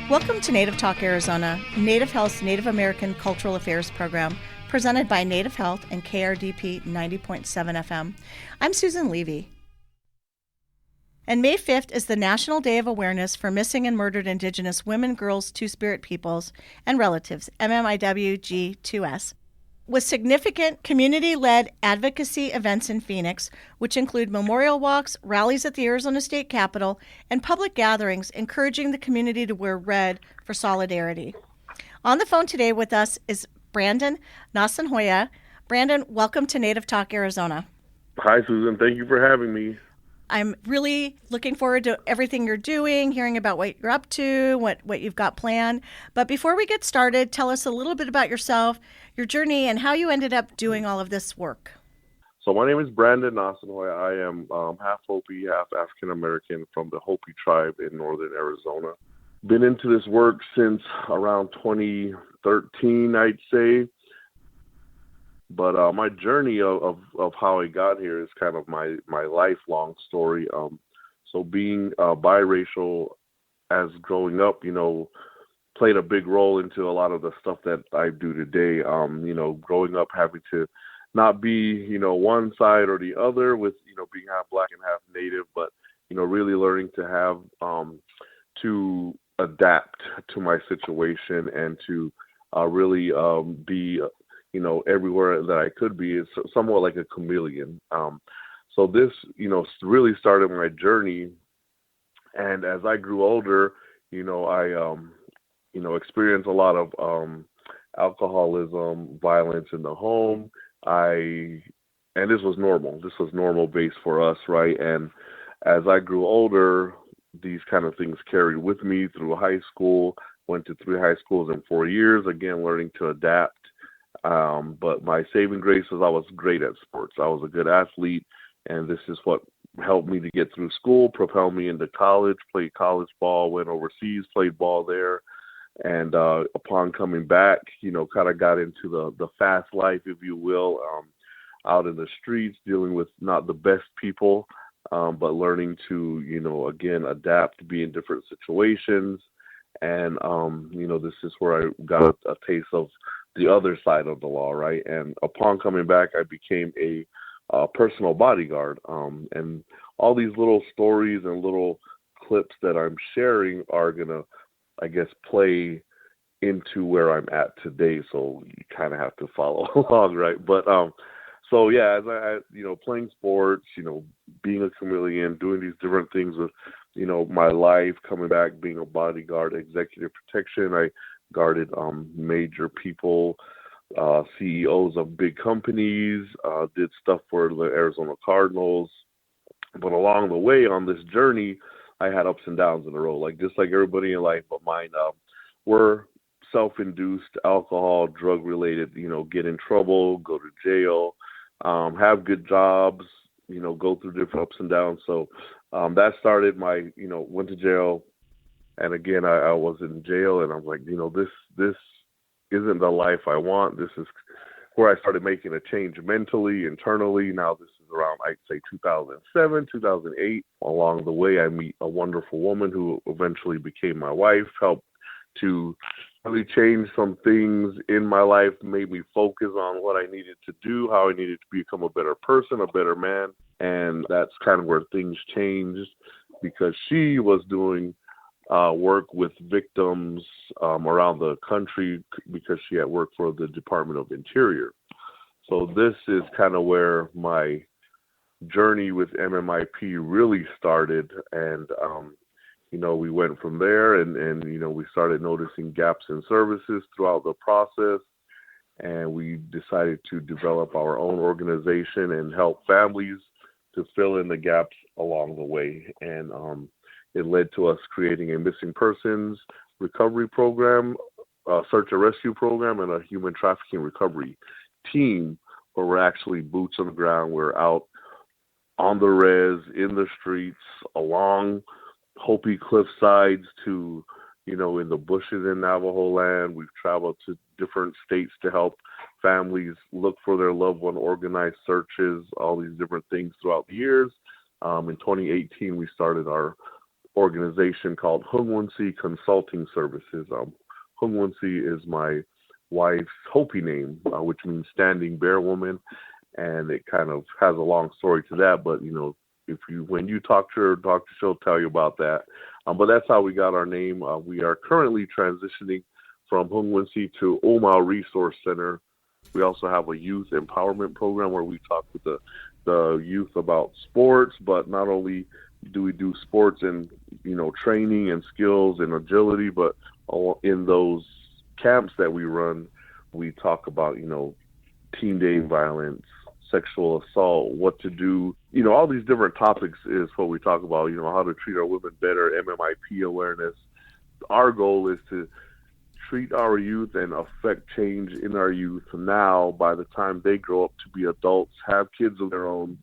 Welcome to Native Talk Arizona, Native Health's Native American Cultural Affairs program, presented by Native Health and KRDP 90.7 FM. I'm Susan Levy. And May 5th is the National Day of Awareness for Missing and Murdered Indigenous Women, Girls, Two-Spirit Peoples, and Relatives, MMIWG2S, with significant community-led advocacy events in Phoenix, which include memorial walks, rallies at the Arizona State Capitol, and public gatherings encouraging the community to wear red for solidarity. On the phone today with us is Brandon Nahsonhoya. Brandon, welcome to Native Talk Arizona. Hi, Susan. Thank you for having me. I'm really looking forward to everything you're doing, hearing about what you're up to, what you've got planned. But before we get started, tell us a little bit about yourself, your journey, and how you ended up doing all of this work. So my name is Brandon Nahsonhoya. I am half Hopi, half African American from the Hopi tribe in northern Arizona. Been into this work since around 2013, I'd say. But my journey of how I got here is kind of my lifelong story. So being biracial as growing up, played a big role into a lot of the stuff that I do today. Growing up having to not be, one side or the other with, being half Black and half Native, but, really learning to have to adapt to my situation and to really be everywhere that I could be. Is somewhat like a chameleon. So this, really started my journey. And as I grew older, I, experienced a lot of alcoholism, violence in the home. And this was normal. This was normal base for us, right? And as I grew older, these kind of things carried with me through high school. Went to 3 high schools in 4 years, again, learning to adapt. But my saving grace was I was great at sports. I was a good athlete, and this is what helped me to get through school, propelled me into college, played college ball, went overseas, played ball there. And upon coming back, kind of got into the fast life, if you will, out in the streets, dealing with not the best people, but learning to, again, adapt, be in different situations. And, this is where I got a taste of the other side of the law, right? And upon coming back, I became a personal bodyguard. And all these little stories and little clips that I'm sharing are going to, I guess, play into where I'm at today. So you kind of have to follow along, right? But so yeah, as I playing sports, being a chameleon, doing these different things with, my life, coming back, being a bodyguard, executive protection. I guarded major people, CEOs of big companies, did stuff for the Arizona Cardinals. But along the way on this journey, I had ups and downs in the road, just like everybody in life, but mine were self-induced, alcohol, drug-related, get in trouble, go to jail, have good jobs, go through different ups and downs. So that started my, went to jail. And again, I was in jail, and I'm like, this isn't the life I want. This is where I started making a change mentally, internally. Now this is around, I'd say, 2007, 2008. Along the way, I meet a wonderful woman who eventually became my wife, helped to really change some things in my life, made me focus on what I needed to do, how I needed to become a better person, a better man. And that's kind of where things changed, because she was doing work with victims around the country because she had worked for the Department of Interior. So this is kind of where my journey with MMIP really started. And, we went from there and we started noticing gaps in services throughout the process. And we decided to develop our own organization and help families to fill in the gaps along the way. And it led to us creating a missing persons recovery program, a search and rescue program, and a human trafficking recovery team, where we're actually boots on the ground. We're out on the res, in the streets, along Hopi cliff sides to, in the bushes in Navajo land. We've traveled to different states to help families look for their loved one, organize searches, all these different things throughout the years. In 2018, we started our organization called Hungwunsi Consulting Services. Hungwunsi is my wife's Hopi name, which means standing bear woman, and it kind of has a long story to that. But when you talk to her, she'll tell you about that. But that's how we got our name. We are currently transitioning from Hungwunsi to Omau Resource Center. We also have a youth empowerment program where we talk with the youth about sports, but not only do we do sports and training and skills and agility, but in those camps that we run, we talk about teen dating violence, sexual assault, what to do, all these different topics is what we talk about, how to treat our women better, MMIP awareness. Our goal is to treat our youth and affect change in our youth now. By the time they grow up to be adults, have kids of their own,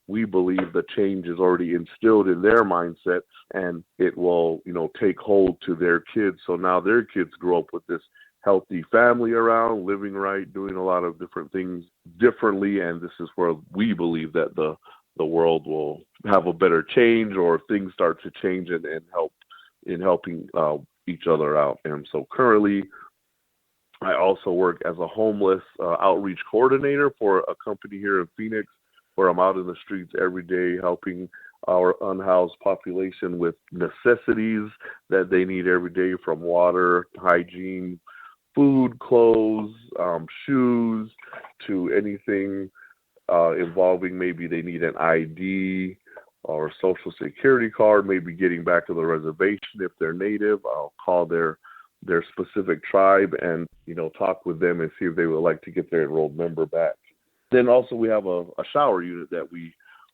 we believe the change is already instilled in their mindset, and it will, take hold to their kids. So now their kids grow up with this healthy family around, living right, doing a lot of different things differently. And this is where we believe that the world will have a better change, or things start to change and help in helping each other out. And so currently, I also work as a homeless outreach coordinator for a company here in Phoenix, where I'm out in the streets every day helping our unhoused population with necessities that they need every day, from water, hygiene, food, clothes, shoes, to anything involving maybe they need an ID or social security card, maybe getting back to the reservation if they're native. I'll call their specific tribe and talk with them and see if they would like to get their enrolled member back. Then also we have a shower unit that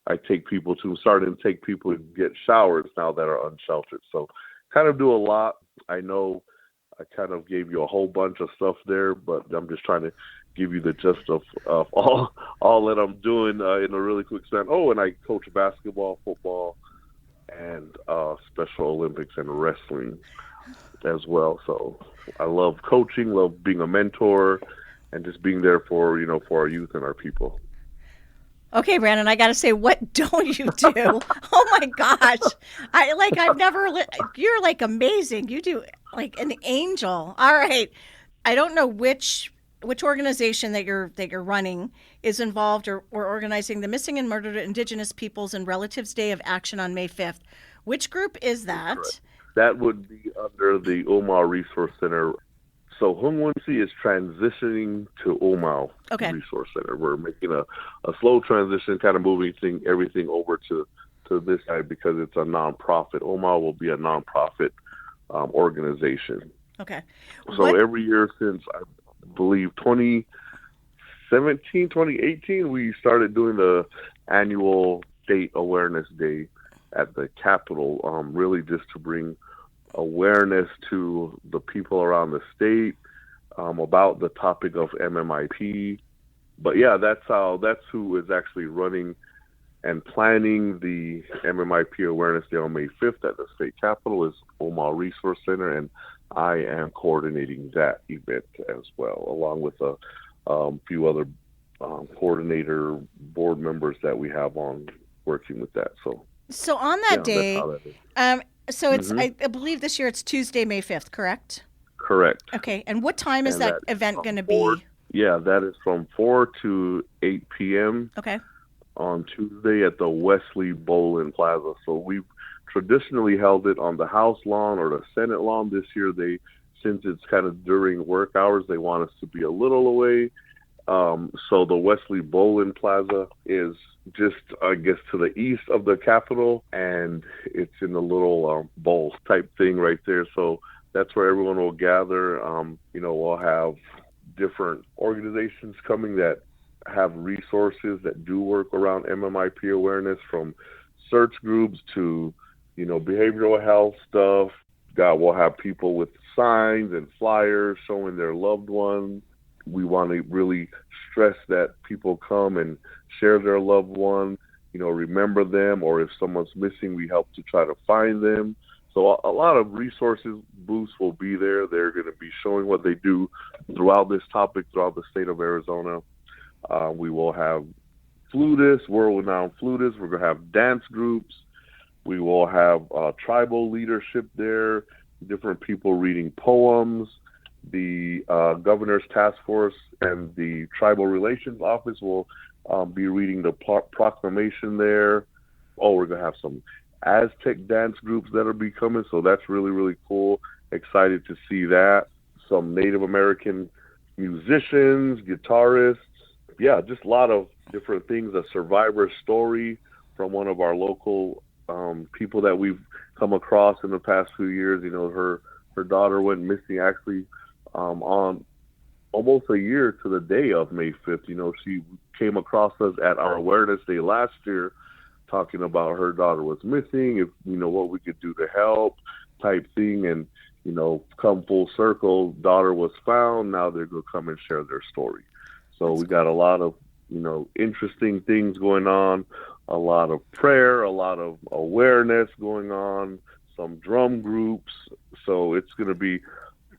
I take people to, starting to take people to get showers now that are unsheltered. So kind of do a lot. I know I kind of gave you a whole bunch of stuff there, but I'm just trying to give you the gist of all that I'm doing in a really quick span. Oh, and I coach basketball, football, and Special Olympics and wrestling as well. So I love coaching, love being a mentor, and just being there for our youth and our people. Okay, Brandon, I got to say, what don't you do? Oh my gosh. You're like amazing. You do like an angel. All right. I don't know which organization that you're running is involved or organizing the Missing and Murdered Indigenous Peoples and Relatives Day of Action on May 5th. Which group is that? That would be under the Omau Resource Center. So Hungwunsi is transitioning to Omau Resource Center. We're making a slow transition, kind of moving everything over to this side because it's a nonprofit. Omau will be a nonprofit organization. Okay. So every year since, I believe, 2017, 2018, we started doing the annual State Awareness Day at the Capitol, really just to bring awareness to the people around the state about the topic of MMIP. But yeah, that's who is actually running and planning the MMIP Awareness Day on May 5th at the state capitol is Omau Resource Center, and I am coordinating that event as well, along with a few other coordinator board members that we have on working with that. So on that day, so it's I believe this year it's Tuesday, May 5th, correct? Correct. Okay, and what time is that event going to be? Yeah, that is from 4 to 8 p.m. Okay. On Tuesday at the Wesley Bowl and Plaza. So we've traditionally held it on the House lawn or the Senate lawn. This year, since it's kind of during work hours, they want us to be a little away. So the Wesley Bowl and Plaza is just, I guess, to the east of the Capitol, and it's in the little bowl type thing right there. So that's where everyone will gather. We'll have different organizations coming that have resources that do work around MMIP awareness, from search groups to, behavioral health stuff. We'll have people with signs and flyers showing their loved ones. We want to really stress that people come and share their loved one, remember them, or if someone's missing, we help to try to find them. So a lot of resources booths will be there. They're going to be showing what they do throughout this topic, throughout the state of Arizona. We will have flutists, world-renowned flutists. We're going to have dance groups. We will have tribal leadership there, different people reading poems. The governor's task force and the tribal relations office will be reading the proclamation there. Oh, we're going to have some Aztec dance groups that'll be coming, so that's really, really cool. Excited to see that. Some Native American musicians, guitarists. Yeah, just a lot of different things. A survivor story from one of our local people that we've come across in the past few years. You know, her daughter went missing actually on almost a year to the day of May 5th. You know, she came across us at our awareness day last year talking about her daughter was missing, if, you know, what we could do to help type thing. And, you know, come full circle, daughter was found. Now they're going to come and share their story. So we got a lot of, you know, interesting things going on, a lot of prayer, a lot of awareness going on, some drum groups. So it's going to be,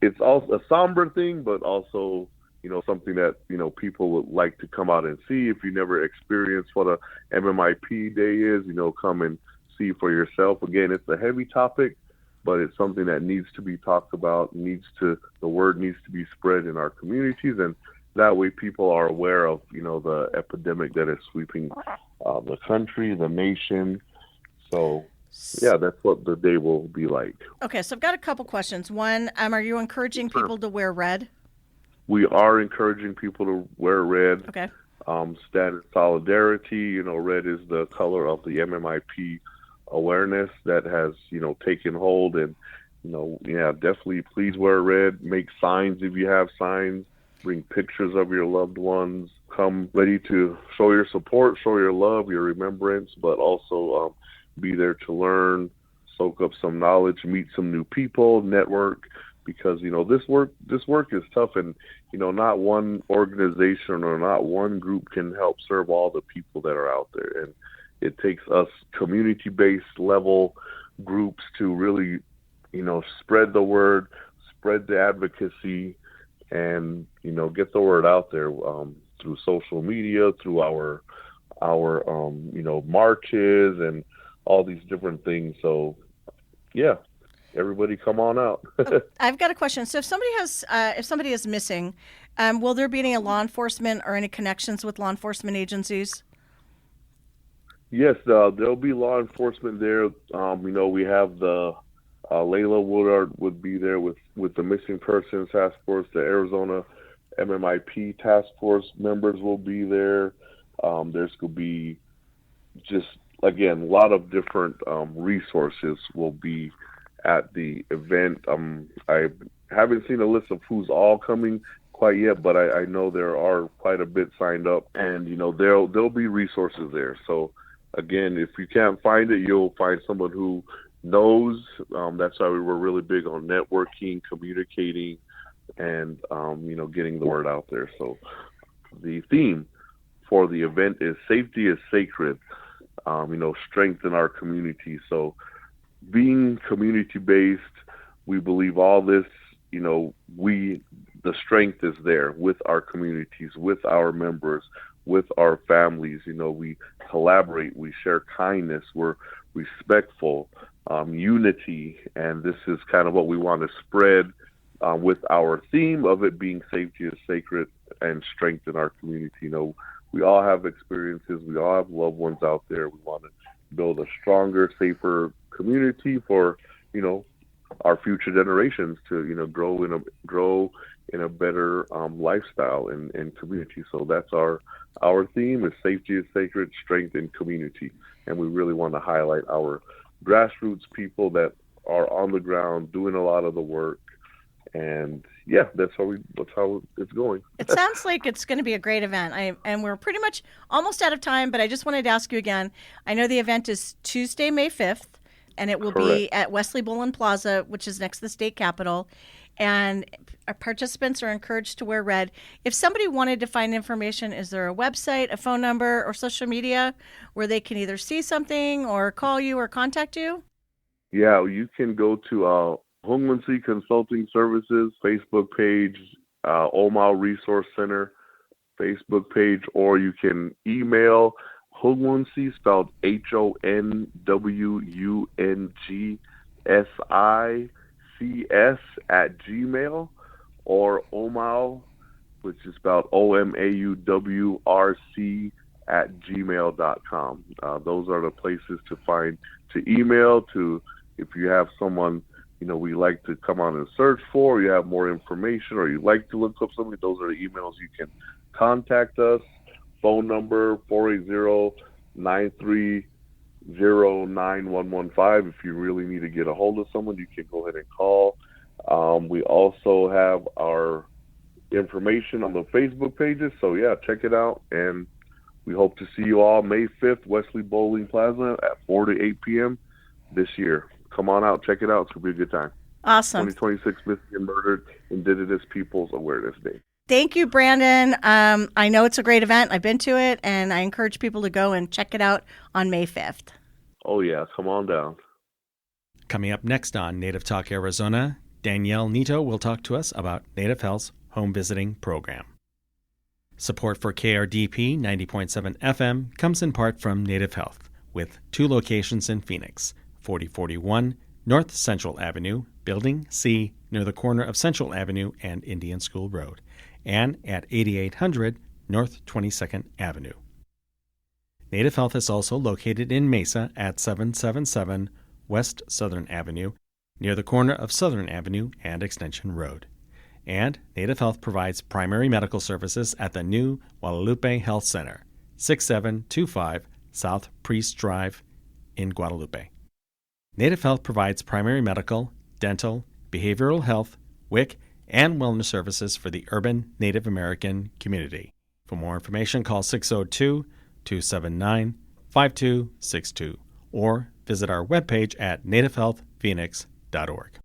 it's also a somber thing, but also, you know, something that, you know, people would like to come out and see. If you never experienced what a MMIP day is, you know, come and see for yourself. Again, it's a heavy topic, but it's something that needs to be talked about, the word needs to be spread in our communities. And that way people are aware of, you know, the epidemic that is sweeping the country, the nation. So, yeah, that's what the day will be like. Okay, so I've got a couple questions. One, are you encouraging people to wear red? We are encouraging people to wear red. Okay. Stand in solidarity. You know, red is the color of the MMIP awareness that has, you know, taken hold. And, you know, yeah, definitely please wear red. Make signs if you have signs. Bring pictures of your loved ones. Come ready to show your support, show your love, your remembrance, but also be there to learn, soak up some knowledge, meet some new people, network. Because, you know, this work is tough, and, you know, not one organization or not one group can help serve all the people that are out there. And it takes us community-based level groups to really, you know, spread the word, spread the advocacy, and, you know, get the word out there through social media, through our you know, marches and all these different things. So, yeah. Everybody come on out. I've got a question. So if somebody is missing, will there be any law enforcement or any connections with law enforcement agencies? Yes, there'll be law enforcement there. You know, we have the Layla Woodard would be there with the Missing Persons Task Force. The Arizona MMIP Task Force members will be there. There's going to be just, again, a lot of different resources will be at the event. I haven't seen a list of who's all coming quite yet, but I know there are quite a bit signed up, and, you know, there'll be resources there. So again, if you can't find it, you'll find someone who knows. That's why we were really big on networking, communicating, and you know, getting the word out there. So the theme for the event is safety is sacred. You know, strengthen our community. So being community-based, we believe all this, you know, the strength is there with our communities, with our members, with our families. You know, we collaborate, we share kindness, we're respectful, unity, and this is kind of what we want to spread with our theme of it being safety is sacred and strengthen our community. You know, we all have experiences, we all have loved ones out there. We want to build a stronger, safer community for, you know, our future generations to, you know, grow in a better lifestyle and community. So that's our theme is safety is sacred, strength and community. And we really want to highlight our grassroots people that are on the ground doing a lot of the work. And yeah, that's how it's going. It sounds like it's going to be a great event. And we're pretty much almost out of time, but I just wanted to ask you again. I know the event is Tuesday, May 5th, and it will be at Wesley Bullen Plaza, which is next to the state capitol. And our participants are encouraged to wear red. If somebody wanted to find information, is there a website, a phone number, or social media where they can either see something or call you or contact you? Yeah, you can go to Hongmansi Consulting Services Facebook page, Omaha Resource Center Facebook page, or you can email Honwunsi, spelled HONWUNGSICS @gmail, or Omau, which is spelled OMAUWRC @gmail.com. Those are the places to find, to email, to if you have someone we like to come on and search for, or you have more information, or you like to look up something. Those are the emails you can contact us. Phone number 480-930-9115. If you really need to get a hold of someone, you can go ahead and call. We also have our information on the Facebook pages, so yeah, check it out. And we hope to see you all May 5th, Wesley Bowling Plaza at 4 to 8 p.m. this year. Come on out, check it out. It's going to be a good time. Awesome. 2026 Missing and Murdered Indigenous Peoples Awareness Day. Thank you, Brandon. I know it's a great event. I've been to it, and I encourage people to go and check it out on May 5th. Oh, yeah. Come on down. Coming up next on Native Talk Arizona, Danielle Nito will talk to us about Native Health's home visiting program. Support for KRDP 90.7 FM comes in part from Native Health, with 2 locations in Phoenix, 4041 North Central Avenue, Building C, near the corner of Central Avenue and Indian School Road, and at 8800 North 22nd Avenue. Native Health is also located in Mesa at 777 West Southern Avenue, near the corner of Southern Avenue and Extension Road. And Native Health provides primary medical services at the new Guadalupe Health Center, 6725 South Priest Drive in Guadalupe. Native Health provides primary medical, dental, behavioral health, WIC, and wellness services for the urban Native American community. For more information, call 602-279-5262 or visit our webpage at nativehealthphoenix.org.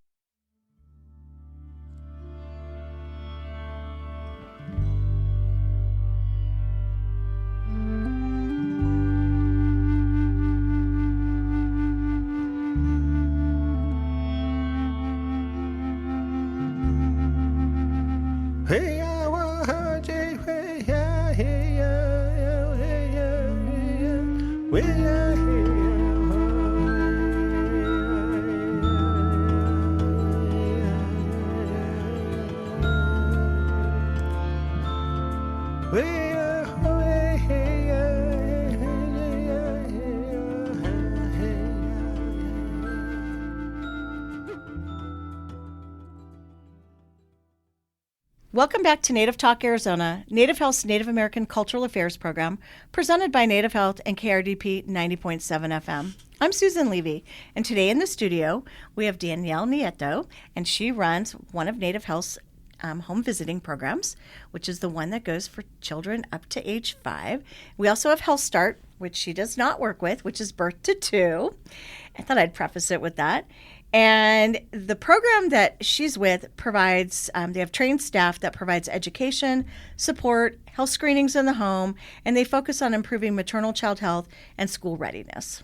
Welcome back to Native Talk Arizona, Native Health's Native American Cultural Affairs program, presented by Native Health and KRDP 90.7 FM. I'm Susan Levy, and today in the studio we have Danielle Nieto, and she runs one of Native Health's home visiting programs, which is the one that goes for children up to age 5. We also have Health Start, which she does not work with, which is birth to 2. I thought I'd preface it with that. And the program that she's with provides, they have trained staff that provides education, support, health screenings in the home, and they focus on improving maternal child health and school readiness.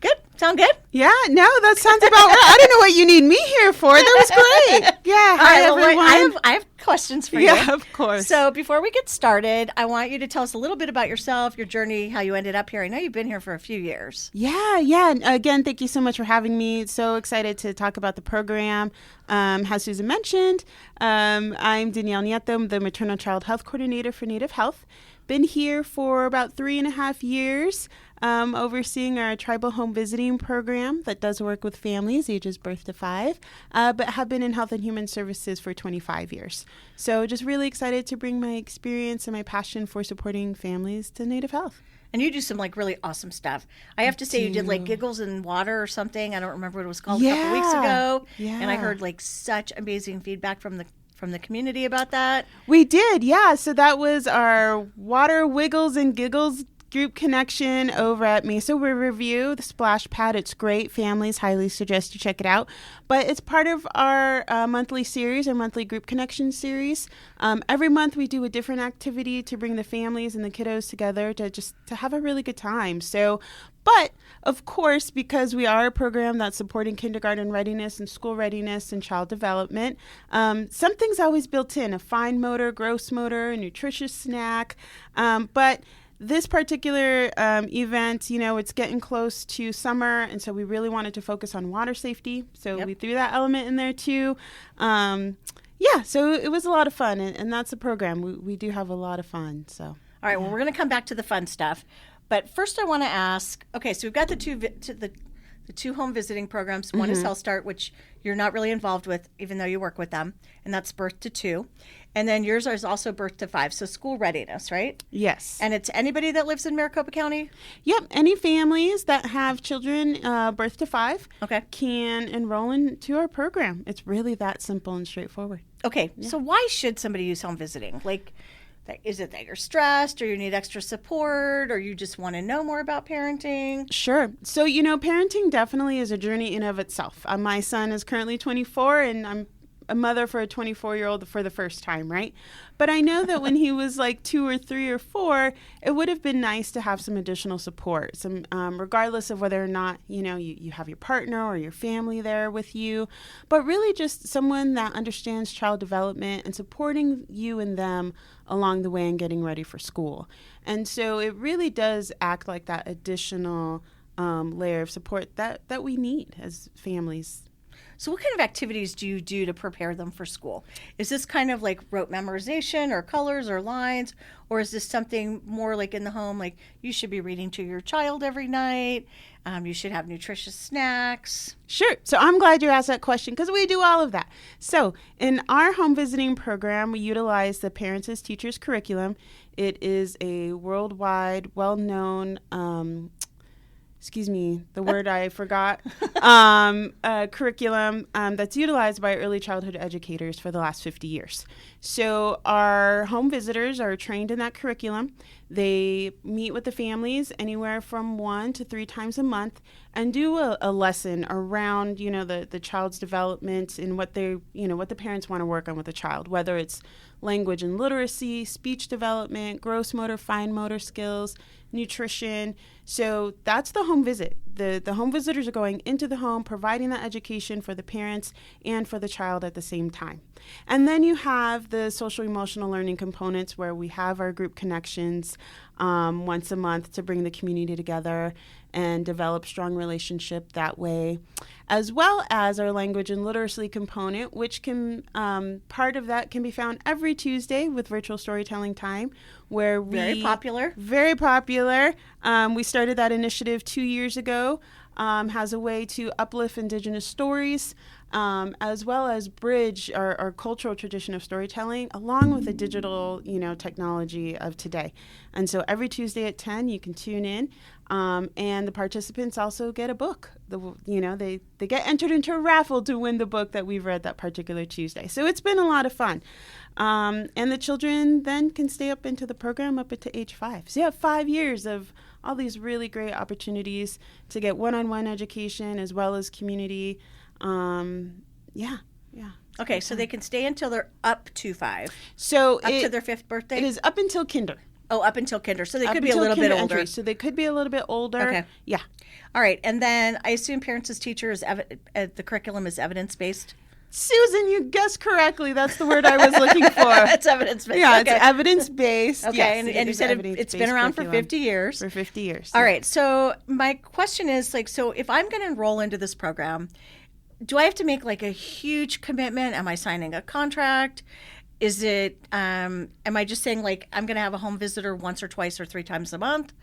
Good? Sound good? Yeah, no, that sounds about right. I don't know what you need me here for. That was great. Yeah, hi, everyone. I have questions for you. Yeah, of course. So before we get started, I want you to tell us a little bit about yourself, your journey, how you ended up here. I know you've been here for a few years. Yeah. And again, thank you so much for having me. So excited to talk about the program. How Susan mentioned, I'm Danielle Nieto. I'm the Maternal Child Health Coordinator for Native Health. Been here for about 3.5 years, overseeing our tribal home visiting program that does work with families ages birth to 5, but have been in health and human services for 25 years. So just really excited to bring my experience and my passion for supporting families to Native Health. And you do some really awesome stuff. I have to say, you did Giggles in Water or something. I don't remember what it was called a couple weeks ago. Yeah. And I heard such amazing feedback from the community about that. We did, yeah. So that was our Water, Wiggles, and Giggles group connection over at Mesa Riverview, the splash pad. It's great. Families highly suggest you check it out. But it's part of our monthly series, our monthly group connection series. Every month we do a different activity to bring the families and the kiddos together to have a really good time. But of course, because we are a program that's supporting kindergarten readiness and school readiness and child development, something's always built in: a fine motor, gross motor, a nutritious snack. But this particular event, it's getting close to summer, and so we really wanted to focus on water safety. So we threw that element in there too. So it was a lot of fun, and that's the program. We do have a lot of fun. So all right, well, we're going to come back to the fun stuff, but first I want to ask. Okay, so we've got the two home visiting programs. One is Health Start, which you're not really involved with, even though you work with them, and that's birth to 2. And then yours is also birth to 5, so school readiness, right? Yes. And it's anybody that lives in Maricopa County? Yep. Any families that have children birth to 5 can enroll into our program. It's really that simple and straightforward. Okay, so why should somebody use home visiting? Like, is it that you're stressed, or you need extra support, or you just want to know more about parenting? Sure. So, parenting definitely is a journey in of itself. My son is currently 24, and I'm a mother for a 24-year-old for the first time, right? But I know that when he was like 2 or 3 or 4, it would have been nice to have some additional support, some regardless of whether or not, you have your partner or your family there with you, but really just someone that understands child development and supporting you and them along the way and getting ready for school. And so it really does act like that additional layer of support that we need as families. So what kind of activities do you do to prepare them for school? Is this kind of like rote memorization or colors or lines, or is this something more like in the home, like you should be reading to your child every night, you should have nutritious snacks? Sure. So I'm glad you asked that question because we do all of that. So in our home visiting program, we utilize the Parents as Teachers curriculum. It is a worldwide, well-known the word I forgot, curriculum that's utilized by early childhood educators for the last 50 years. So our home visitors are trained in that curriculum. They meet with the families anywhere from 1 to 3 times a month and do a lesson around, the child's development and what what the parents want to work on with the child, whether it's language and literacy, speech development, gross motor, fine motor skills, nutrition. So that's the home visit. The home visitors are going into the home, providing that education for the parents and for the child at the same time. And then you have the social emotional learning components where we have our group connections once a month to bring the community together and develop strong relationship that way, as well as our language and literacy component, which can part of that can be found every Tuesday with virtual storytelling time, where Very popular. We started that initiative 2 years ago. Has a way to uplift Indigenous stories, as well as bridge our cultural tradition of storytelling along with the digital, technology of today. And so every Tuesday at 10, you can tune in, and the participants also get a book. They get entered into a raffle to win the book that we've read that particular Tuesday. So it's been a lot of fun. And the children then can stay up into the program up into age 5. So you have 5 years of all these really great opportunities to get one-on-one education as well as community. Okay, so they can stay until they're up to 5. So up to their 5th birthday? It is up until kinder. Oh, up until kinder. So they could be a little bit older. So they could be a little bit older. Okay. Yeah. All right. And then I assume Parents as Teachers, the curriculum is evidence-based? Susan, you guessed correctly. That's the word I was looking for. It's evidence-based. Yeah, okay. It's evidence-based. Okay, yes, and you said it's been around for 50 years. For 50 years. All right. So my question is, so if I'm going to enroll into this program, do I have to make a huge commitment? Am I signing a contract? Is it, am I just saying I'm going to have a home visitor once or twice or 3 times a month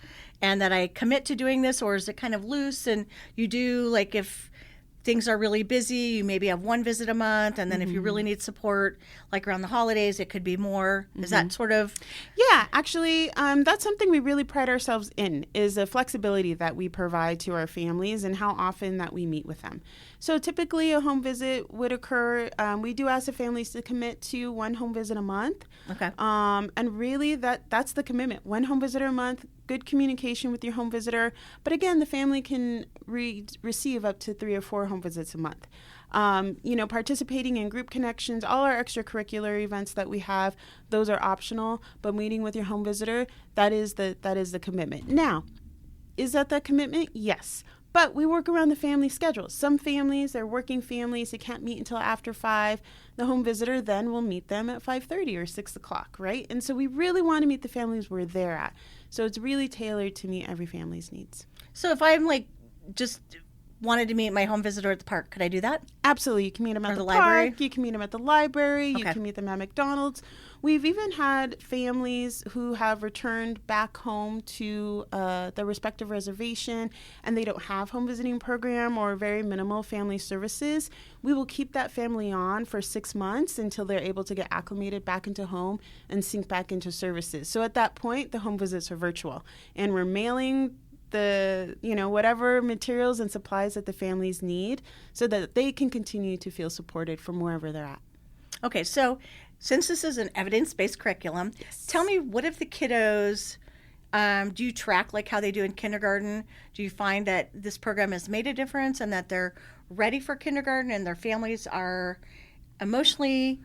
and that I commit to doing this, or is it kind of loose and you do if things are really busy, you maybe have 1 visit a month, and then if you really need support, around the holidays, it could be more. Is that sort of? Yeah, actually, that's something we really pride ourselves in, is the flexibility that we provide to our families and how often that we meet with them. So typically a home visit would occur, we do ask the families to commit to 1 home visit a month. Okay. And really that's the commitment, 1 home visitor a month, good communication with your home visitor. But again, the family can receive up to 3 or 4 home visits a month. Participating in group connections, all our extracurricular events that we have, those are optional, but meeting with your home visitor, that is the commitment. Now, is that commitment? Yes. But we work around the family schedule. Some families, they're working families, they can't meet until after 5. The home visitor then will meet them at 5:30 or 6 o'clock, right? And so we really want to meet the families where they're at. So it's really tailored to meet every family's needs. So if I'm like just wanted to meet my home visitor at the park, could I do that? Absolutely. You can meet them at the library? park. You can meet them at the library. Okay. You can meet them at McDonald's. We've even had families who have returned back home to their respective reservation and they don't have home visiting program or very minimal family services. We will keep that family on for 6 months until they're able to get acclimated back into home and sync back into services. So at that point, the home visits are virtual and we're mailing the, whatever materials and supplies that the families need so that they can continue to feel supported from wherever they're at. Okay, so since this is an evidence-based curriculum, tell me, what if the kiddos, do you track like how they do in kindergarten? Do you find that this program has made a difference and that they're ready for kindergarten and their families are emotionally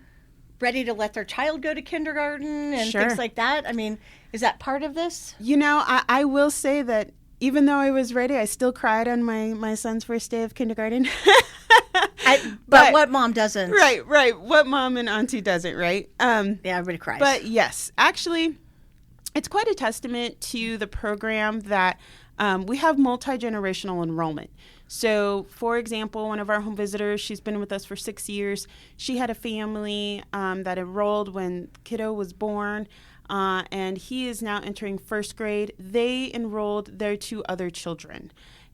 ready to let their child go to kindergarten and things like that? I mean, is that part of this? I will say that even though I was ready, I still cried on my son's first day of kindergarten. But what mom doesn't? Right. What mom and auntie doesn't, right? Yeah, everybody cries. But yes, actually, it's quite a testament to the program that we have multi-generational enrollment. So, for example, one of our home visitors, she's been with us for 6 years. She had a family that enrolled when kiddo was born. And he is now entering first grade. They enrolled their 2 other children.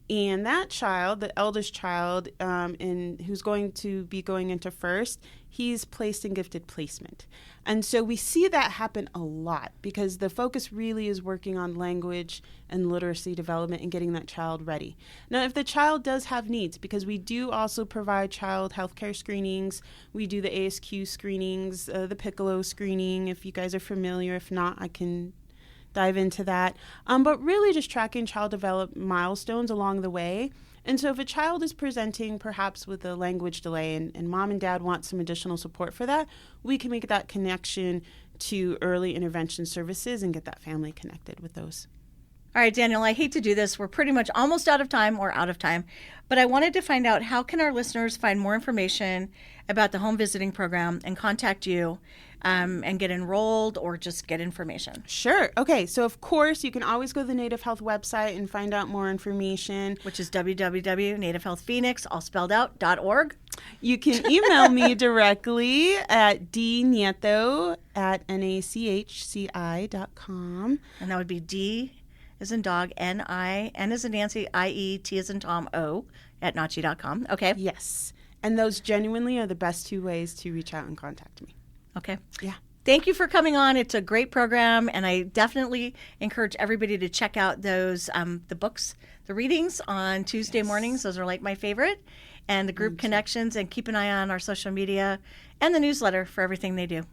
And that child, the eldest child, who's going to be going into first, he's placed in gifted placement. And so we see that happen a lot because the focus really is working on language and literacy development and getting that child ready. Now, if the child does have needs, because we do also provide child health care screenings, we do the ASQ screenings, the Piccolo screening, if you guys are familiar. If not, I can dive into that. But really just tracking child development milestones along the way. And so if a child is presenting perhaps with a language delay and mom and dad want some additional support for that, we can make that connection to early intervention services and get that family connected with those. All right, Daniel, I hate to do this. We're pretty much almost out of time, but I wanted to find out, how can our listeners find more information about the home visiting program and contact you and get enrolled or just get information? Sure. Okay. So, of course, you can always go to the Native Health website and find out more information, which is www.nativehealthphoenix.org. You can email me directly at dnieto@nachci.com. And that would be D as in dog, N-I, N as in Nancy, I-E, T as in Tom, O, at nachi.com. Okay. Yes. And those genuinely are the best 2 ways to reach out and contact me. Okay. Yeah. Thank you for coming on. It's a great program, and I definitely encourage everybody to check out those the books, the readings on Tuesday mornings. Those are like my favorite, and the group connections, and keep an eye on our social media and the newsletter for everything they do.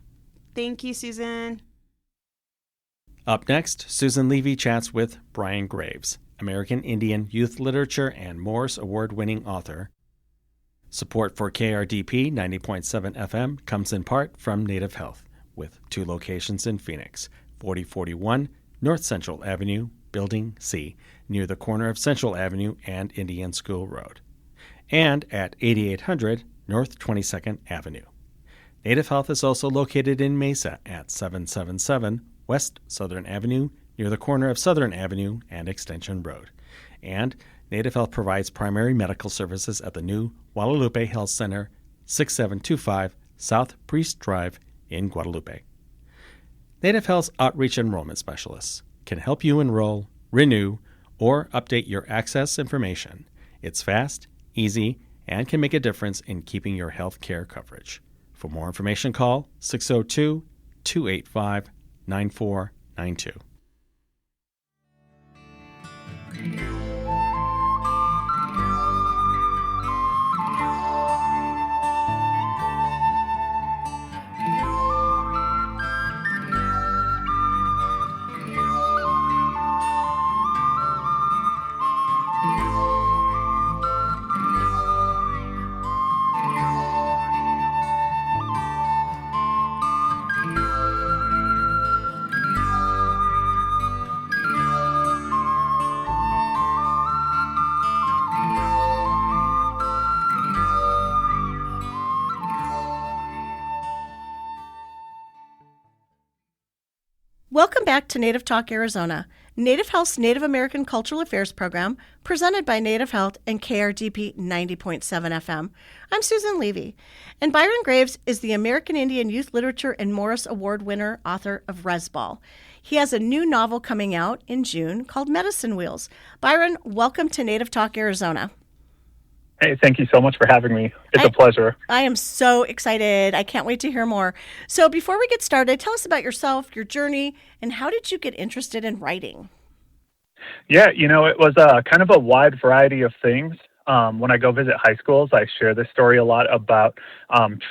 Thank you, Susan. Up next, Susan Levy chats with Brian Graves, American Indian youth literature and Morris Award-winning author. Support for KRDP 90.7 FM comes in part from Native Health, with 2 locations in Phoenix, 4041 North Central Avenue, Building C, near the corner of Central Avenue and Indian School Road, and at 8800 North 22nd Avenue. Native Health is also located in Mesa at 777 West Southern Avenue, near the corner of Southern Avenue and Extension Road. And Native Health provides primary medical services at the new Guadalupe Health Center, 6725 South Priest Drive in Guadalupe. Native Health's outreach enrollment specialists can help you enroll, renew, or update your access information. It's fast, easy, and can make a difference in keeping your health care coverage. For more information, call 602-285-9492. Welcome back to Native Talk Arizona, Native Health's Native American Cultural Affairs program, presented by Native Health and KRDP 90.7 FM. I'm Susan Levy, and Byron Graves is the American Indian Youth Literature and Morris Award winner, author of Resbal. He has a new novel coming out in June called Medicine Wheels. Byron, welcome to Native Talk Arizona. Hey, thank you so much for having me. It's a pleasure. I am so excited. I can't wait to hear more. So before we get started, tell us about yourself, your journey, and how did you get interested in writing? Yeah, it was kind of a wide variety of things. When I go visit high schools, I share this story a lot about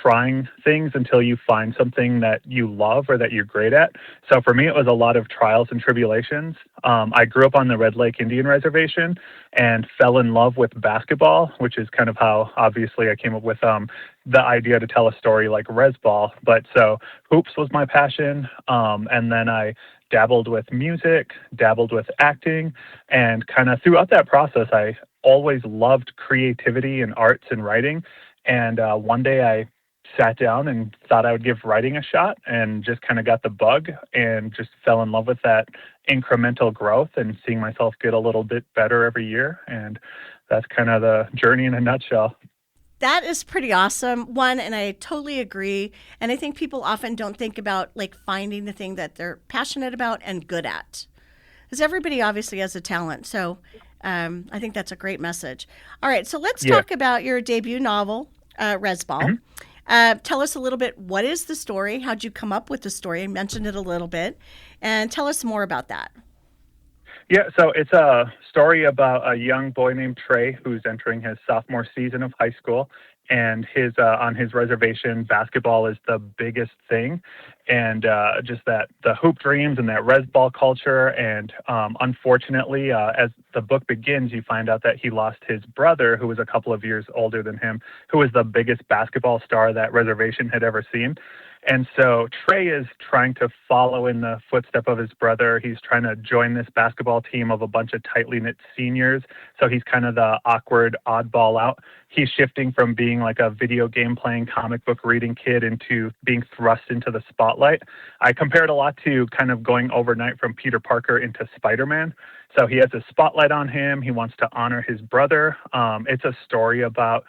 trying things until you find something that you love or that you're great at. So for me, it was a lot of trials and tribulations. I grew up on the Red Lake Indian Reservation and fell in love with basketball, which is kind of how, obviously, I came up with the idea to tell a story like Resbal. But so hoops was my passion, and then I dabbled with music, dabbled with acting, and kind of throughout that process, I always loved creativity and arts and writing. And one day I sat down and thought I would give writing a shot and just kind of got the bug and just fell in love with that incremental growth and seeing myself get a little bit better every year. And that's kind of the journey in a nutshell. That is pretty awesome. One, and I totally agree. And I think people often don't think about like finding the thing that they're passionate about and good at. Because everybody obviously has a talent. So I think that's a great message. All right, so let's talk about your debut novel, Resbal. Mm-hmm. Tell us a little bit, what is the story? How'd you come up with the story? I mentioned it a little bit. And tell us more about that. Yeah, so it's a story about a young boy named Trey who's entering his sophomore season of high school, and on his reservation, basketball is the biggest thing, and just that the hoop dreams and that Resbal culture, and unfortunately, as the book begins, you find out that he lost his brother, who was a couple of years older than him, who was the biggest basketball star that reservation had ever seen. And so Trey is trying to follow in the footstep of his brother. He's trying to join this basketball team of a bunch of tightly knit seniors. So he's kind of the awkward oddball out. He's shifting from being like a video game playing, comic book reading kid into being thrust into the spotlight. I compare it a lot to kind of going overnight from Peter Parker into Spider-Man. So he has a spotlight on him. He wants to honor his brother. It's a story about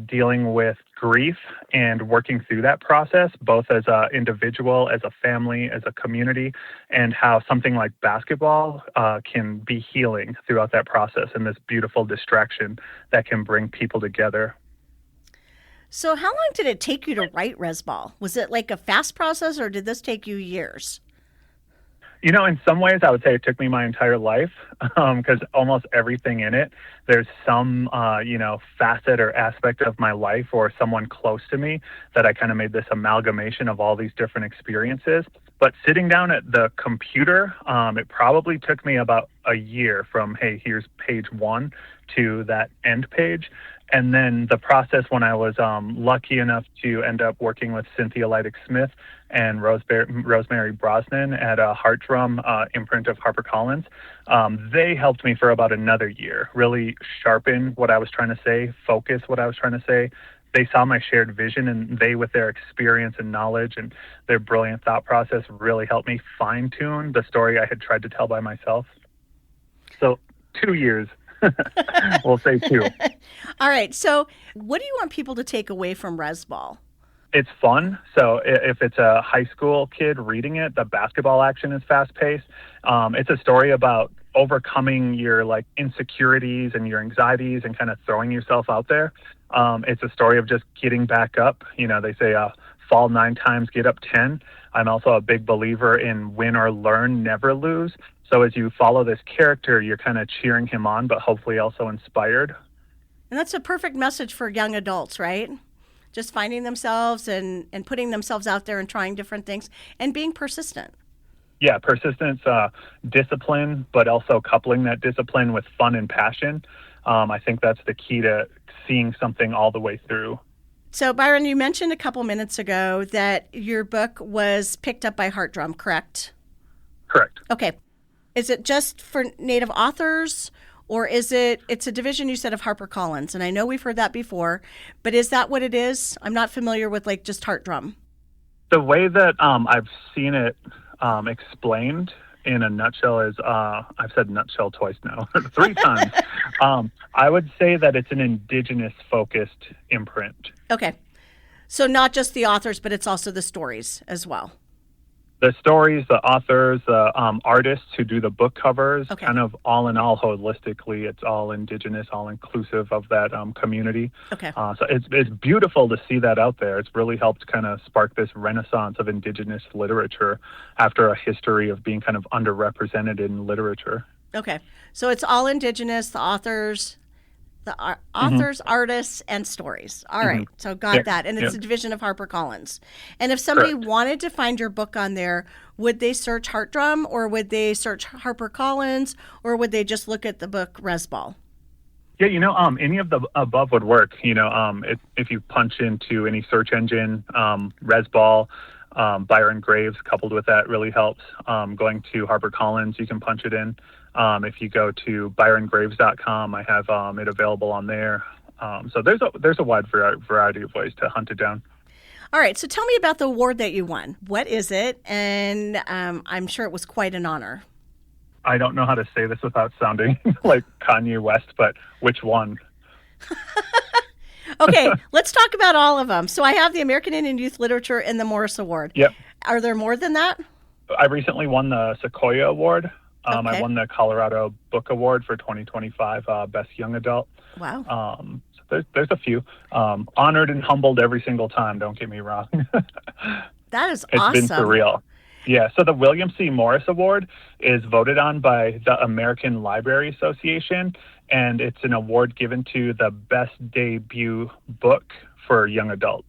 dealing with grief and working through that process, both as an individual, as a family, as a community, and how something like basketball can be healing throughout that process and this beautiful distraction that can bring people together. So how long did it take you to write Resbal? Was it like a fast process, or did this take you years? In some ways, I would say it took me my entire life because almost everything in it, there's some, facet or aspect of my life or someone close to me that I kind of made this amalgamation of all these different experiences. But sitting down at the computer, it probably took me about a year from, hey, here's page 1 to that end page. And then the process when I was lucky enough to end up working with Cynthia Leidig-Smith and Rosemary Brosnan at a Heart Drum imprint of HarperCollins, they helped me for about another year, really sharpen what I was trying to say, focus what I was trying to say. They saw my shared vision, and they, with their experience and knowledge and their brilliant thought process, really helped me fine-tune the story I had tried to tell by myself. So 2 years. We'll say 2. All right. So what do you want people to take away from Resbal? It's fun. So if it's a high school kid reading it, the basketball action is fast-paced. It's a story about overcoming your insecurities and your anxieties and kind of throwing yourself out there. It's a story of just getting back up. They say fall 9 times, get up 10. I'm also a big believer in win or learn, never lose. So as you follow this character, you're kind of cheering him on, but hopefully also inspired. And that's a perfect message for young adults, right? Just finding themselves and putting themselves out there and trying different things and being persistent. Yeah, persistence, discipline, but also coupling that discipline with fun and passion. I think that's the key to seeing something all the way through. So, Byron, you mentioned a couple minutes ago that your book was picked up by Heart Drum, correct? Correct. Okay. Is it just for Native authors, or it's a division, you said, of HarperCollins? And I know we've heard that before, but is that what it is? I'm not familiar with just Heart Drum. The way that I've seen it explained in a nutshell is, I've said nutshell twice now, 3 times. I would say that it's an Indigenous-focused imprint. Okay. So not just the authors, but it's also the stories as well. The stories, the authors, the artists who do the book covers, Okay. kind of all in all, holistically, it's all Indigenous, all inclusive of that community. Okay. So it's beautiful to see that out there. It's really helped kind of spark this renaissance of Indigenous literature after a history of being kind of underrepresented in literature. Okay. So it's all Indigenous, the authors, artists, and stories. All right. So got that. And it's a division of HarperCollins. And if somebody wanted to find your book on there, would they search Heart Drum, or would they search HarperCollins, or would they just look at the book Resball? Yeah, any of the above would work. If you punch into any search engine, Resball, Byron Graves coupled with that really helps. Going to HarperCollins, you can punch it in. If you go to byrongraves.com, I have it available on there. So there's a wide variety of ways to hunt it down. All right. So tell me about the award that you won. What is it? And I'm sure it was quite an honor. I don't know how to say this without sounding like Kanye West, but which one? Okay, let's talk about all of them. So I have the American Indian Youth Literature and the Morris Award. Yep. Are there more than that? I recently won the Sequoia Award. Okay. I won the Colorado Book Award for 2025 Best Young Adult. Wow. So there's a few. Honored and humbled every single time, don't get me wrong. That is It's awesome. been surreal. Yeah, so the William C. Morris Award is voted on by the American Library Association, and it's an award given to the best debut book for young adult.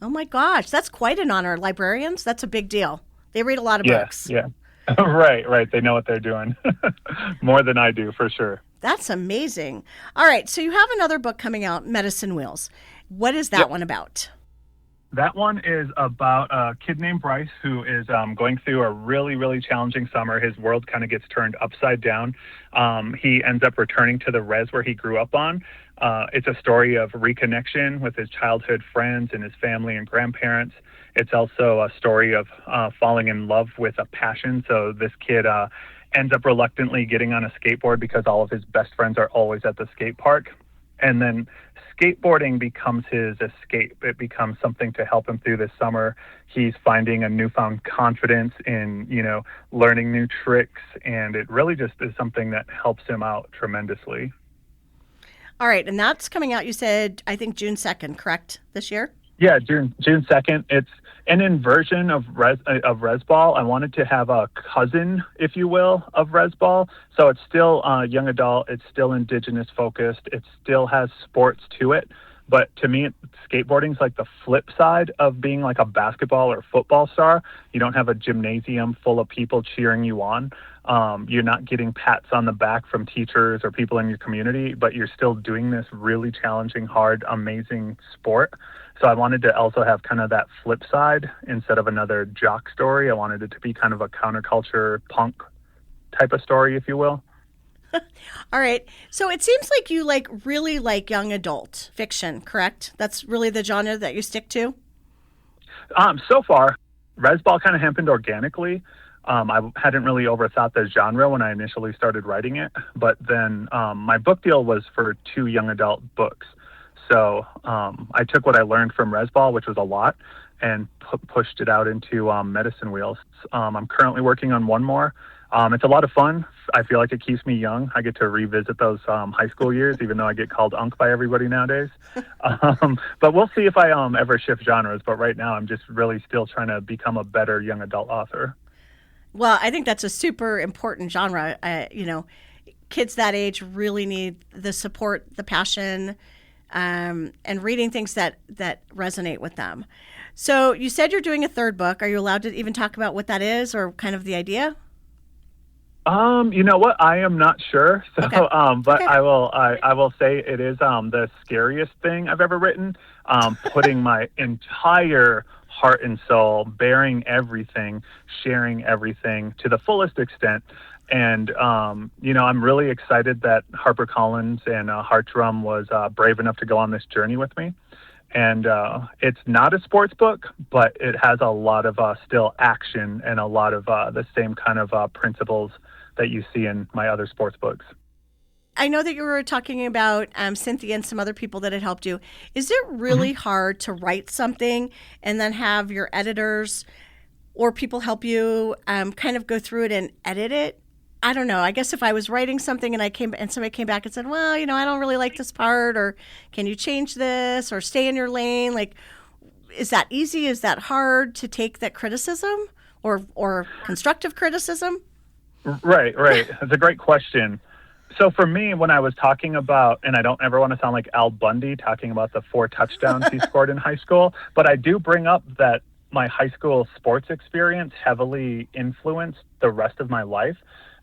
Oh my gosh, that's quite an honor. Librarians, that's a big deal. They read a lot of books. Yeah. Right. They know what they're doing. More than I do, for sure. That's amazing. All right, so you have another book coming out, Medicine Wheels. What is that one about? That one is about a kid named Bryce who is going through a really, really challenging summer. His world kind of gets turned upside down. He ends up returning to the res where he grew up on. It's a story of reconnection with his childhood friends and his family and grandparents. It's also a story of falling in love with a passion. So this kid ends up reluctantly getting on a skateboard because all of his best friends are always at the skate park. And then skateboarding becomes his escape. It becomes something to help him through this summer. He's finding a newfound confidence in, learning new tricks. And it really just is something that helps him out tremendously. All right, and that's coming out, you said, I think June 2nd, correct, this year? Yeah, June 2nd. It's an inversion of Resball. I wanted to have a cousin, if you will, of Resball. So it's still young adult. It's still Indigenous focused. It still has sports to it. But to me, skateboarding's like the flip side of being like a basketball or football star. You don't have a gymnasium full of people cheering you on. You're not getting pats on the back from teachers or people in your community, but you're still doing this really challenging, hard, amazing sport. So I wanted to also have kind of that flip side instead of another jock story. I wanted it to be kind of a counterculture punk type of story, if you will. All right. So it seems like you really like young adult fiction, correct? That's really the genre that you stick to? So far, Resball kind of happened organically. I hadn't really overthought the genre when I initially started writing it, but then my book deal was for 2 young adult books. So I took what I learned from Resball, which was a lot, and pushed it out into Medicine Wheels. I'm currently working on one more. It's a lot of fun. I feel like it keeps me young. I get to revisit those high school years, even though I get called Unc by everybody nowadays. But we'll see if I ever shift genres. But right now, I'm just really still trying to become a better young adult author. Well, I think that's a super important genre. Kids that age really need the support, the passion, and reading things that resonate with them. So you said you're doing a 3rd book. Are you allowed to even talk about what that is or kind of the idea? You know what? I am not sure. So, okay. But okay. I will say it is the scariest thing I've ever written. Putting my entire heart and soul, bearing everything, sharing everything to the fullest extent. And, I'm really excited that HarperCollins and Heart Drum was brave enough to go on this journey with me. And it's not a sports book, but it has a lot of still action and a lot of the same kind of principles that you see in my other sports books. I know that you were talking about Cynthia and some other people that had helped you. Is it really hard to write something and then have your editors or people help you kind of go through it and edit it? I don't know. I guess if I was writing something and somebody came back and said, well, I don't really like this part, or can you change this, or stay in your lane? Like, is that easy? Is that hard to take that criticism or constructive criticism? Right. That's a great question. So for me, when I was talking about, and I don't ever want to sound like Al Bundy talking about the 4 touchdowns he scored in high school, but I do bring up that my high school sports experience heavily influenced the rest of my life.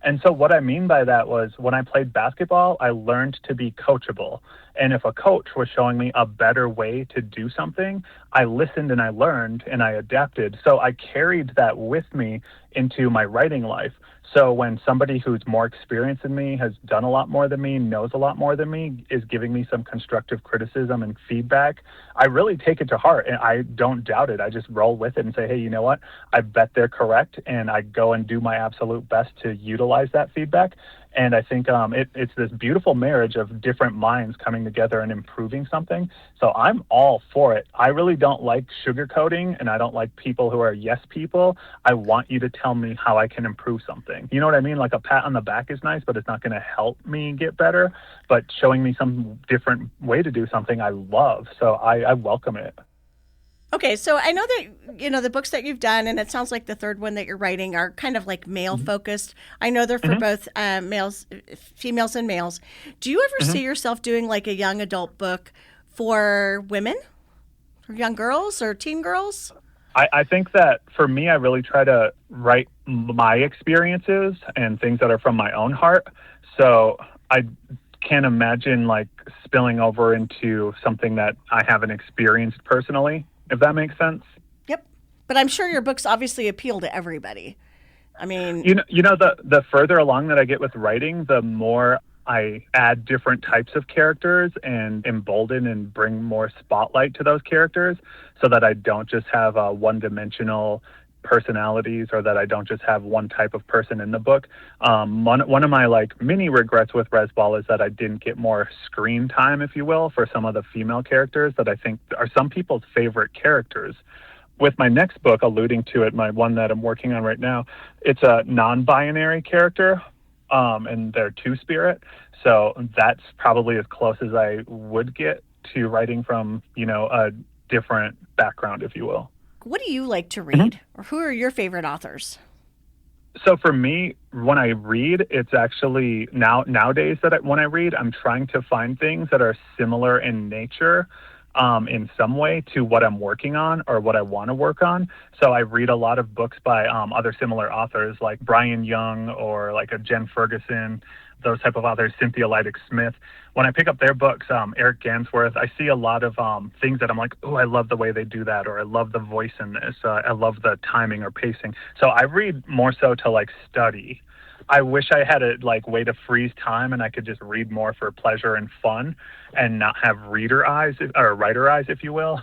And so what I mean by that was when I played basketball, I learned to be coachable. And if a coach was showing me a better way to do something, I listened and I learned and I adapted. So I carried that with me into my writing life. So when somebody who's more experienced than me, has done a lot more than me, knows a lot more than me, is giving me some constructive criticism and feedback, I really take it to heart and I don't doubt it. I just roll with it and say, hey, you know what? I bet they're correct. And I go and do my absolute best to utilize that feedback. And I think it's this beautiful marriage of different minds coming together and improving something. So I'm all for it. I really don't like sugarcoating, and I don't like people who are yes people. I want you to tell me how I can improve something. You know what I mean? Like a pat on the back is nice, but it's not going to help me get better. But showing me some different way to do something I love. So I welcome it. Okay, so I know that, the books that you've done, and it sounds like the third one that you're writing, are kind of like male-focused. I know they're for both females and males. Do you ever see yourself doing like a young adult book for women, for young girls or teen girls? I think that for me, I really try to write my experiences and things that are from my own heart. So I can't imagine like spilling over into something that I haven't experienced personally, if that makes sense. Yep. But I'm sure your books obviously appeal to everybody. I mean, the further along that I get with writing, the more I add different types of characters and embolden and bring more spotlight to those characters so that I don't just have one-dimensional personalities or that I don't just have one type of person in the book. One of my like mini regrets with Resball is that I didn't get more screen time, if you will, for some of the female characters that I think are some people's favorite characters. With my next book, alluding to it, my one that I'm working on right now, it's a non-binary character, and they're two-spirit. So that's probably as close as I would get to writing from, a different background, if you will. What do you like to read? Or who are your favorite authors? So for me, when I read, it's actually nowadays when I read, I'm trying to find things that are similar in nature, in some way to what I'm working on or what I want to work on. So I read a lot of books by other similar authors like Brian Young or like a Jen Ferguson, those type of authors, Cynthia Leidig-Smith. When I pick up their books, Eric Gansworth, I see a lot of things that I'm like, oh, I love the way they do that, or I love the voice in this, I love the timing or pacing. So I read more so to like study. I wish I had a like way to freeze time and I could just read more for pleasure and fun and not have reader eyes or writer eyes, if you will.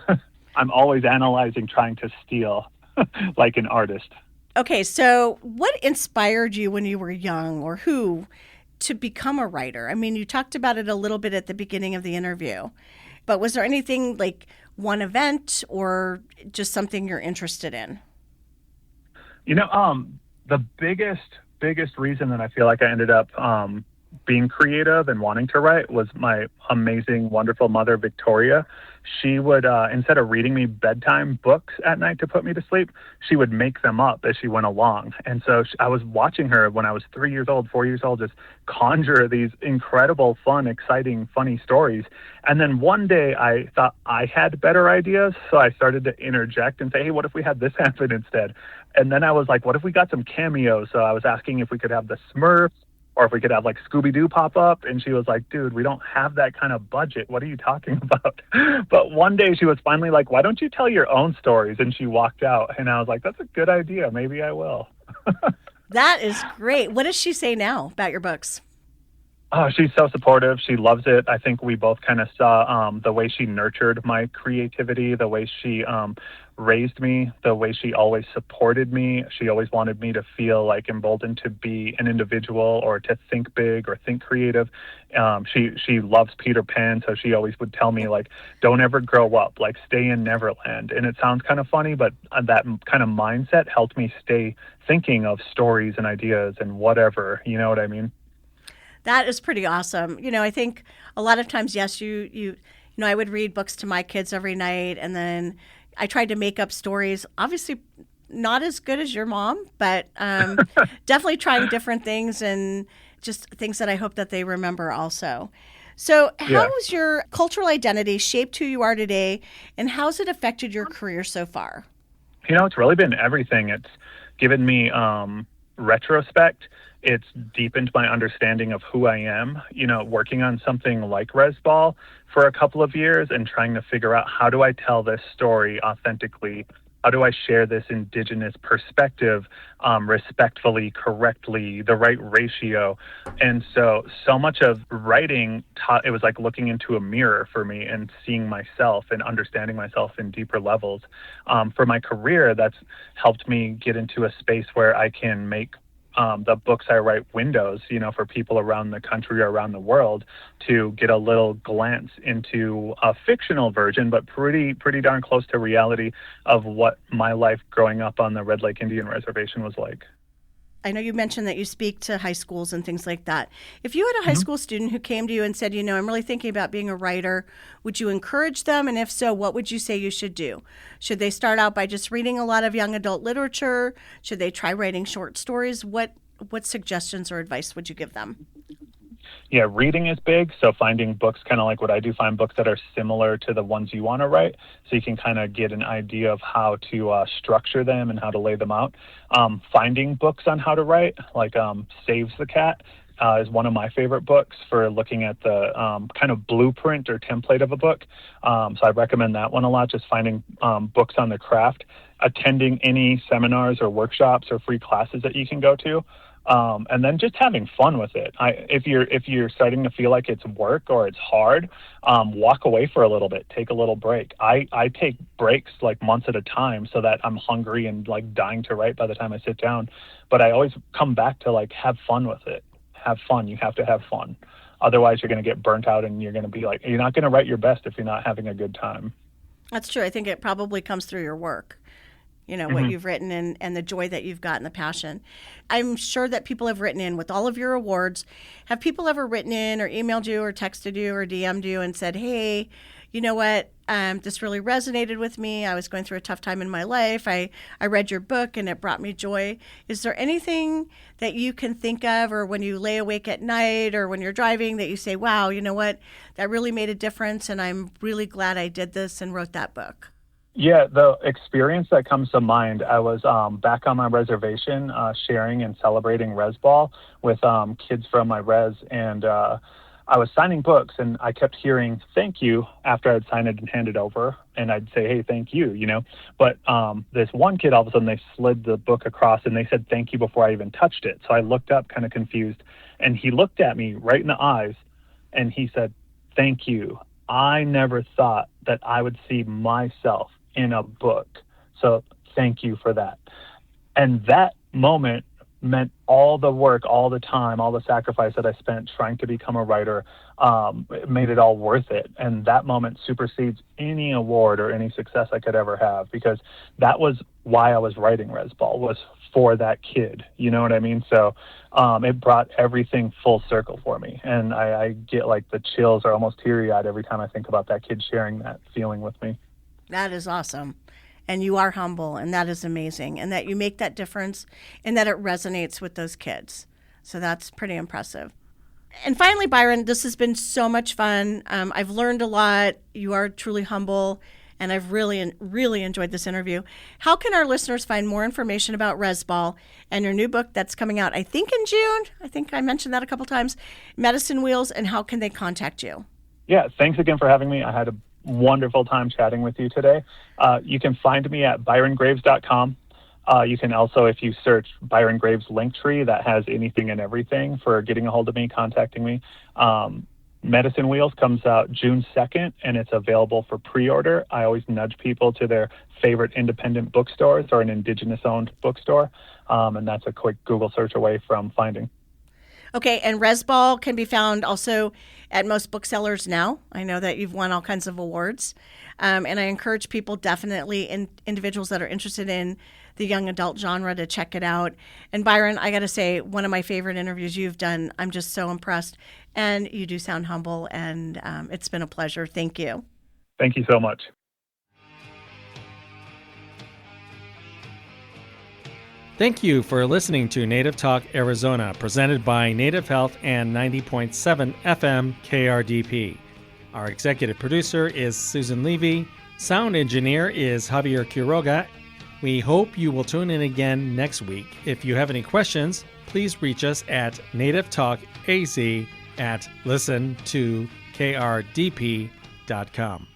I'm always analyzing, trying to steal like an artist. Okay, so what inspired you when you were young, or who, to become a writer? I mean, you talked about it a little bit at the beginning of the interview, but was there anything like one event or just something you're interested in? The biggest reason that I feel like I ended up being creative and wanting to write was my amazing, wonderful mother, Victoria. She would, instead of reading me bedtime books at night to put me to sleep, she would make them up as she went along. And so I was watching her when I was 3 years old, 4 years old, just conjure these incredible, fun, exciting, funny stories. And then one day I thought I had better ideas. So I started to interject and say, hey, what if we had this happen instead? And then I was like, what if we got some cameos? So I was asking if we could have the Smurfs, or if we could have like Scooby-Doo pop up. And she was like, dude, we don't have that kind of budget. What are you talking about? But one day she was finally like, why don't you tell your own stories? And she walked out. And I was like, that's a good idea. Maybe I will. That is great. What does she say now about your books? Oh, she's so supportive. She loves it. I think we both kind of saw the way she nurtured my creativity, the way she raised me, the way she always supported me. She always wanted me to feel like emboldened to be an individual or to think big or think creative. She loves Peter Pan, so she always would tell me, like, don't ever grow up, like, stay in Neverland. And it sounds kind of funny, but that kind of mindset helped me stay thinking of stories and ideas and whatever, you know what I mean? That is pretty awesome. I think a lot of times, yes, I would read books to my kids every night, and then I tried to make up stories. Obviously, not as good as your mom, but definitely trying different things and just things that I hope that they remember also. So how has your cultural identity shaped who you are today, and how's it affected your career so far? It's really been everything. It's given me retrospect. It's deepened my understanding of who I am, working on something like Resball for a couple of years and trying to figure out, how do I tell this story authentically? How do I share this Indigenous perspective respectfully, correctly, the right ratio? And so much of writing, it was like looking into a mirror for me and seeing myself and understanding myself in deeper levels. For my career, that's helped me get into a space where I can make the books I write windows, for people around the country or around the world to get a little glance into a fictional version, but pretty darn close to reality of what my life growing up on the Red Lake Indian Reservation was like. I know you mentioned that you speak to high schools and things like that. If you had a high school student who came to you and said, I'm really thinking about being a writer, would you encourage them? And if so, what would you say you should do? Should they start out by just reading a lot of young adult literature? Should they try writing short stories? What suggestions or advice would you give them? Yeah, reading is big. So finding books, kind of like what I do, find books that are similar to the ones you want to write, so you can kind of get an idea of how to structure them and how to lay them out. Finding books on how to write, like Saves the Cat, is one of my favorite books for looking at the kind of blueprint or template of a book. So I recommend that one a lot, just finding books on the craft, attending any seminars or workshops or free classes that you can go to. And then just having fun with it. If you're starting to feel like it's work or it's hard, walk away for a little bit, take a little break. I take breaks like months at a time so that I'm hungry and like dying to write by the time I sit down. But I always come back to like, have fun with it. Have fun. You have to have fun. Otherwise, you're going to get burnt out and you're going to be like, you're not going to write your best if you're not having a good time. That's true. I think it probably comes through your work. What you've written and the joy that you've got and the passion. I'm sure that people have written in with all of your awards. Have people ever written in or emailed you or texted you or DM'd you and said, hey, you know what, this really resonated with me. I was going through a tough time in my life. I read your book and it brought me joy. Is there anything that you can think of, or when you lay awake at night or when you're driving, that you say, wow, you know what, that really made a difference and I'm really glad I did this and wrote that book? Yeah, the experience that comes to mind, I was back on my reservation sharing and celebrating Resball with kids from my res, and I was signing books, and I kept hearing thank you after I'd sign it and hand it over, and I'd say, hey, thank you, But this one kid, all of a sudden, they slid the book across, and they said thank you before I even touched it. So I looked up kind of confused, and he looked at me right in the eyes, and he said, thank you. I never thought that I would see myself in a book. So thank you for that. And that moment meant all the work, all the time, all the sacrifice that I spent trying to become a writer, made it all worth it. And that moment supersedes any award or any success I could ever have, because that was why I was writing Resball, was for that kid. You know what I mean? So it brought everything full circle for me. And I get like the chills or almost teary-eyed every time I think about that kid sharing that feeling with me. That is awesome. And you are humble, and that is amazing. And that you make that difference and that it resonates with those kids. So that's pretty impressive. And finally, Byron, this has been so much fun. I've learned a lot. You are truly humble, and I've really, really enjoyed this interview. How can our listeners find more information about Resball and your new book that's coming out, I think, in June? I think I mentioned that a couple times. Medicine Wheels, and how can they contact you? Yeah, thanks again for having me. I had a wonderful time chatting with you today. You can find me at byrongraves.com. You can also, if you search Byron Graves' Linktree, that has anything and everything for getting a hold of me, contacting me. Medicine Wheels comes out June 2nd, and it's available for pre-order. I always nudge people to their favorite independent bookstores or an Indigenous-owned bookstore, and that's a quick Google search away from finding. Okay, and Resball can be found also at most booksellers now. I know that you've won all kinds of awards, and I encourage people, definitely individuals that are interested in the young adult genre, to check it out. And Byron, I got to say, one of my favorite interviews you've done. I'm just so impressed, and you do sound humble, and it's been a pleasure. Thank you. Thank you so much. Thank you for listening to Native Talk Arizona, presented by Native Health and 90.7 FM KRDP. Our executive producer is Susan Levy. Sound engineer is Javier Quiroga. We hope you will tune in again next week. If you have any questions, please reach us at nativetalkaz@listen2krdp.com.